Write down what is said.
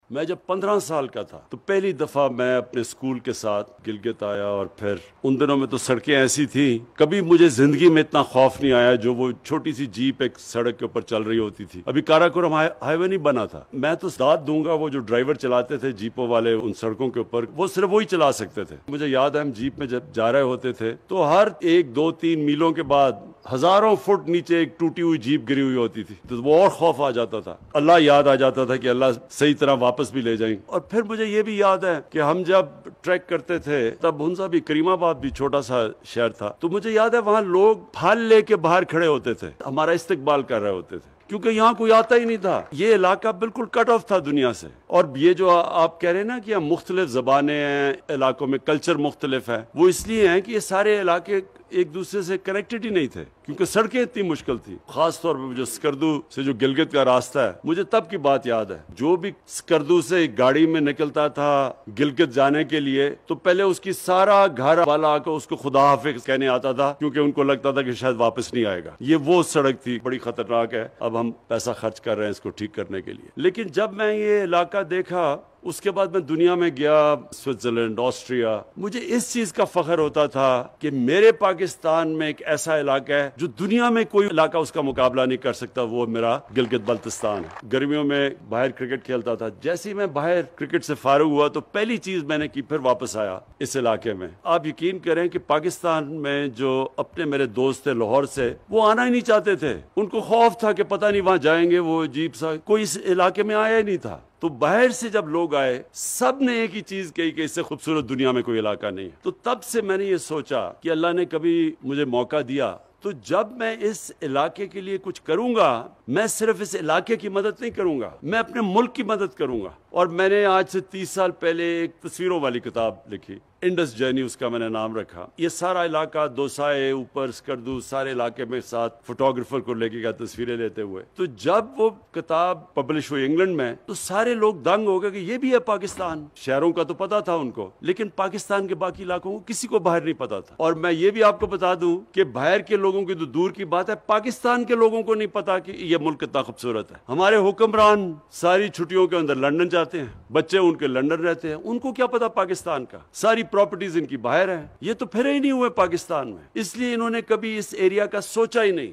میں جب 15 سال کا تھا تو پہلی دفعہ میں اپنے اسکول کے ساتھ گلگت آیا، اور پھر ان دنوں میں تو سڑکیں ایسی تھیں، کبھی مجھے زندگی میں اتنا خوف نہیں آیا جو وہ چھوٹی سی جیپ ایک سڑک کے اوپر چل رہی ہوتی تھی۔ ابھی کاراکورم ہائی وے نہیں بنا تھا۔ میں تو داد دوں گا، وہ جو ڈرائیور چلاتے تھے جیپوں والے ان سڑکوں کے اوپر، وہ صرف وہی چلا سکتے تھے۔ مجھے یاد ہے ہم جیپ میں جب جا رہے ہوتے تھے تو ہر 1 2 3 میلوں کے بعد ہزاروں فٹ نیچے ایک ٹوٹی ہوئی جیپ گری ہوئی ہوتی تھی، تو وہ اور خوف آ جاتا تھا۔ اللہ یاد آ جاتا تھا کہ اللہ صحیح طرح واپس بھی لے جائیں۔ اور پھر مجھے یہ بھی یاد ہے کہ ہم جب ٹریک کرتے تھے تب ہنزا بھی، کریم آباد بھی چھوٹا سا شہر تھا، تو مجھے یاد ہے وہاں لوگ پھل لے کے باہر کھڑے ہوتے تھے، ہمارا استقبال کر رہے ہوتے تھے، کیونکہ یہاں کوئی آتا ہی نہیں تھا۔ یہ علاقہ بالکل کٹ آف تھا دنیا سے۔ اور یہ جو آپ کہہ رہے ہیں نا کہ مختلف زبانیں ہیں علاقوں میں، کلچر مختلف ہے، وہ اس لیے ہیں کہ یہ سارے علاقے ایک دوسرے سے کنیکٹڈ ہی نہیں تھے، کیونکہ سڑکیں اتنی مشکل تھی۔ خاص طور پہ جو سکردو سے جو گلگت کا راستہ ہے، مجھے تب کی بات یاد ہے، جو بھی سکردو سے گاڑی میں نکلتا تھا گلگت جانے کے لیے تو پہلے اس کی سارا گھر والا آ کے اس کو خدا حافظ کہنے آتا تھا، کیونکہ ان کو لگتا تھا کہ شاید واپس نہیں آئے گا۔ یہ وہ سڑک تھی، بڑی خطرناک ہے۔ اب ہم پیسہ خرچ کر رہے ہیں اس کو ٹھیک کرنے کے لیے، لیکن جب میں یہ علاقہ دیکھا، اس کے بعد میں دنیا میں گیا، سوئٹزرلینڈ، آسٹریا، مجھے اس چیز کا فخر ہوتا تھا کہ میرے پاکستان میں ایک ایسا علاقہ ہے جو دنیا میں کوئی علاقہ اس کا مقابلہ نہیں کر سکتا، وہ میرا گلگت بلتستان ہے۔ گرمیوں میں باہر کرکٹ کھیلتا تھا، جیسے ہی میں باہر کرکٹ سے فارغ ہوا تو پہلی چیز میں نے کی، پھر واپس آیا اس علاقے میں۔ آپ یقین کریں کہ پاکستان میں جو اپنے میرے دوست تھے لاہور سے، وہ آنا ہی نہیں چاہتے تھے، ان کو خوف تھا کہ پتہ نہیں وہاں جائیں گے، وہ عجیب سا کوئی اس علاقے میں آیا ہی نہیں تھا۔ تو باہر سے جب لوگ آئے، سب نے ایک ہی چیز کہی کہ اس سے خوبصورت دنیا میں کوئی علاقہ نہیں ہے۔ تو تب سے میں نے یہ سوچا کہ اللہ نے کبھی مجھے موقع دیا تو جب میں اس علاقے کے لیے کچھ کروں گا، میں صرف اس علاقے کی مدد نہیں کروں گا، میں اپنے ملک کی مدد کروں گا۔ اور میں نے آج سے 30 سال پہلے ایک تصویروں والی کتاب لکھی، انڈس جرنی اس کا میں نے نام رکھا۔ یہ سارا علاقہ، دوسائے، اوپر سکردو، سارے علاقے میں ساتھ فوٹوگرافر کو لے کے گیا تصویریں لیتے ہوئے۔ تو جب وہ کتاب پبلش ہوئی انگلینڈ میں تو سارے لوگ دنگ ہو گئے کہ یہ بھی ہے پاکستان۔ شہروں کا تو پتا تھا ان کو، لیکن پاکستان کے باقی علاقوں کو کسی کو باہر نہیں پتا تھا۔ اور میں یہ بھی آپ کو بتا دوں کہ باہر کے لوگوں کی تو دور کی بات ہے، پاکستان کے لوگوں کو نہیں پتا کہ یہ ملک کتنا خوبصورت ہے۔ ہمارے حکمران ساری چھٹیوں کے اندر لندن جاتے ہیں، بچے ان کے لندن رہتے ہیں، ان کو کیا پتا پاکستان کا؟ ساری پراپرٹیز ان کی باہر ہیں، یہ تو پھر ہی نہیں ہوئے پاکستان میں، اس لیے انہوں نے کبھی اس ایریا کا سوچا ہی نہیں۔